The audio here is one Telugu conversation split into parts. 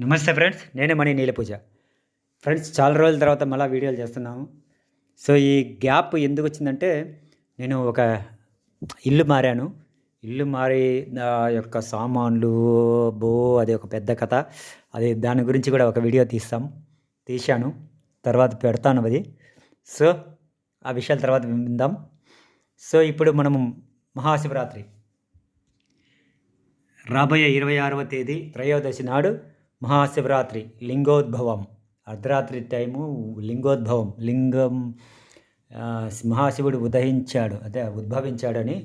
నమస్తే ఫ్రెండ్స్, నేనే మనీ నీలపూజ. ఫ్రెండ్స్, చాలా రోజుల తర్వాత మళ్ళీ వీడియోలు చేస్తున్నాము. సో ఈ గ్యాప్ ఎందుకు వచ్చిందంటే, నేను ఒక ఇల్లు మారాను. ఇల్లు మారి నా యొక్క సామాన్లు అది ఒక పెద్ద కథ. అది దాని గురించి కూడా ఒక వీడియో తీశాను. తర్వాత పెడతాను అది. సో ఆ విషయాల తర్వాత విందాం. సో ఇప్పుడు మనము మహాశివరాత్రి రాబోయే 26వ తేదీ త్రయోదశి నాడు మహాశివరాత్రి లింగోద్భవం, అర్ధరాత్రి టైము లింగోద్భవం, లింగం మహాశివుడు ఉద్భవించాడని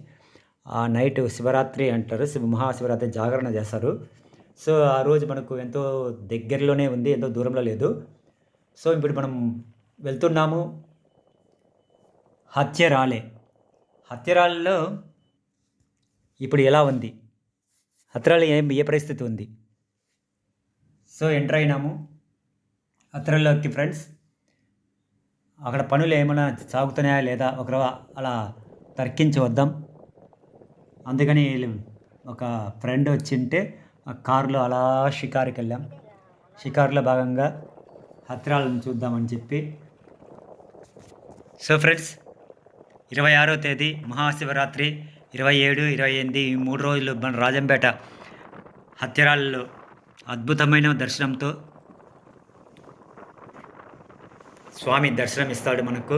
ఆ నైట్ శివరాత్రి అంటారు. మహాశివరాత్రి జాగరణ చేస్తారు. సో ఆ రోజు మనకు ఎంతో దగ్గరలోనే ఉంది, ఎంతో దూరంలో లేదు. సో ఇప్పుడు మనం వెళ్తున్నాము హత్యరాలలో ఇప్పుడు ఎలా ఉంది, హత్యరాలు ఏ పరిస్థితి ఉంది. సో ఎంటర్ అయినాము హత్యరాల్లోకి. ఫ్రెండ్స్, అక్కడ పనులు ఏమైనా సాగుతున్నాయా లేదా ఒకరు అలా తర్కించి వద్దాం. అందుకని ఒక ఫ్రెండ్ వచ్చింటే ఆ కారులో అలా షికారుకి వెళ్ళాం. షికారులో భాగంగా హత్యరాలను చూద్దామని చెప్పి. సో ఫ్రెండ్స్, 26వ తేదీ మహాశివరాత్రి, 27, 28 ఈ 3 రోజులు మన రాజంపేట హత్యరాలలో అద్భుతమైన దర్శనంతో స్వామి దర్శనం ఇస్తాడు మనకు.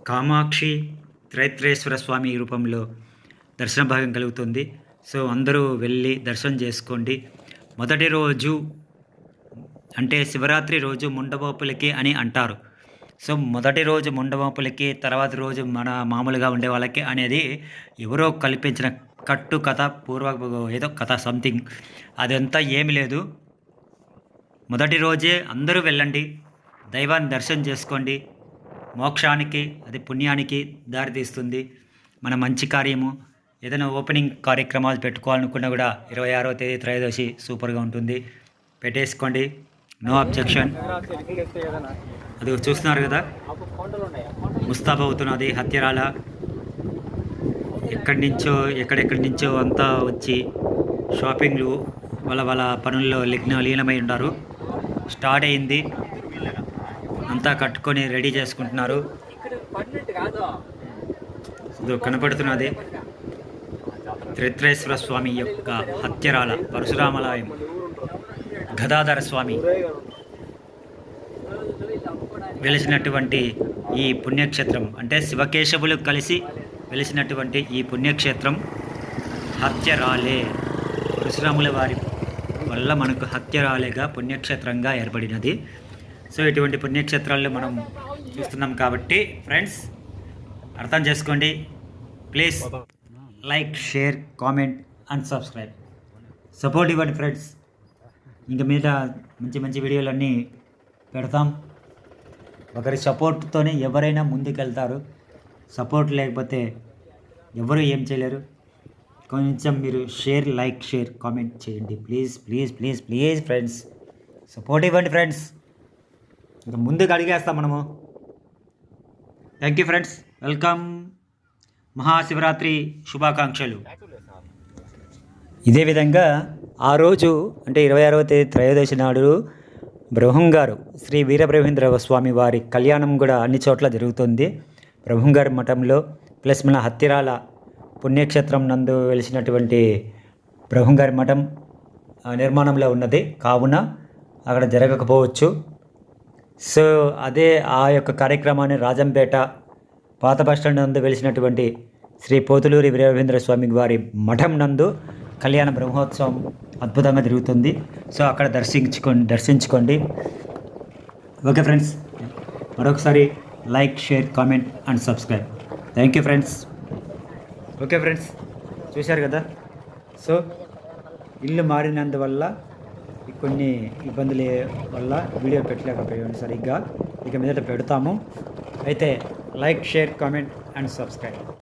కామాక్షి త్రైత్రేశ్వర స్వామి రూపంలో దర్శన భాగం కలుగుతుంది. సో అందరూ వెళ్ళి దర్శనం చేసుకోండి. మొదటి రోజు అంటే శివరాత్రి రోజు ముండమోపులకి అని అంటారు. సో మొదటి రోజు ముండమోపులకి, తర్వాత రోజు మన మామూలుగా ఉండే వాళ్ళకి అనేది ఎవరో కల్పించిన కట్టు కథ, ఏదో కథ సంథింగ్. అదంతా ఏమి లేదు. మొదటి రోజే అందరూ వెళ్ళండి, దైవాన్ని దర్శనం చేసుకోండి. మోక్షానికి, అది పుణ్యానికి దారితీస్తుంది. మన మంచి కార్యము, ఏదైనా ఓపెనింగ్ కార్యక్రమాలు పెట్టుకోవాలనుకున్నా కూడా 26వ తేదీ త్రయోదశి సూపర్గా ఉంటుంది. పెట్టేసుకోండి, నో అబ్జెక్షన్. అది చూస్తున్నారు కదా, ముస్తాబ్ అవుతున్నది హత్యరాల. ఎక్కడెక్కడి నుంచో అంతా వచ్చి షాపింగ్లు వాళ్ళ పనుల్లో లీనమై ఉన్నారు. స్టార్ట్ అయింది, అంతా కట్టుకొని రెడీ చేసుకుంటున్నారు. కనపడుతున్నది త్రిత్రేశ్వర స్వామి యొక్క హత్యరాల పరశురామాలయం, గదాధర స్వామి వెలిసినటువంటి ఈ పుణ్యక్షేత్రం, అంటే శివకేశవులు కలిసి వెలిసినటువంటి ఈ పుణ్యక్షేత్రం హత్యరాలే. పరశురాముల వారి వల్ల మనకు హత్యరాలేగా పుణ్యక్షేత్రంగా ఏర్పడినది. సో ఇటువంటి పుణ్యక్షేత్రాల్లో మనం చూస్తున్నాం కాబట్టి ఫ్రెండ్స్, అర్థం చేసుకోండి. Please like, share, comment and subscribe. Support ఇవ్వండి ఫ్రెండ్స్. ఇంకా మీద మంచి మంచి వీడియోలన్నీ పెడతాం. ఒకరి సపోర్ట్తోనే ఎవరైనా ముందుకెళ్తారు. సపోర్ట్ లేకపోతే ఎవరు ఏం చేయలేరు. కొంచెం మీరు లైక్, షేర్, కామెంట్ చేయండి. Please please please please friends, support ఇవ్వండి ఫ్రెండ్స్. ఇంకా ముందుకు అడిగేస్తాం మనము. Thank you friends, welcome. Mahashivratri శుభాకాంక్షలు. ఇదే విధంగా ఆ రోజు అంటే 26వ తేదీ త్రయోదశి నాడు బ్రహ్మంగారు శ్రీ వీరబ్రహ్మేంద్ర స్వామి వారి కళ్యాణం కూడా అన్ని చోట్ల జరుగుతుంది. బ్రహ్మంగారి మఠంలో ప్లస్ మన హత్యరాల పుణ్యక్షేత్రం నందు వెలిసినటువంటి బ్రహ్మంగారి మఠం నిర్మాణంలో ఉన్నది, కావున అక్కడ జరగకపోవచ్చు. సో అదే ఆ యొక్క కార్యక్రమాన్ని రాజంపేట పాత బస్టాండ్ నందు వెలిసినటువంటి శ్రీ పోతులూరి వీరబ్రహ్మేంద్ర స్వామి వారి మఠం నందు కళ్యాణ బ్రహ్మోత్సవం అద్భుతంగా జరుగుతుంది. సో అక్కడ దర్శించుకోండి. ఓకే ఫ్రెండ్స్, మరొకసారి like, share, comment and subscribe. Thank you friends. Okay friends, చూశారు కదా. సో ఇల్లు మారినందువల్ల కొన్ని ఇబ్బందుల వల్ల వీడియో పెట్టలేకపోయాను సరిగ్గా. ఇక మీదట పెడతాము. అయితే like, share, comment and subscribe.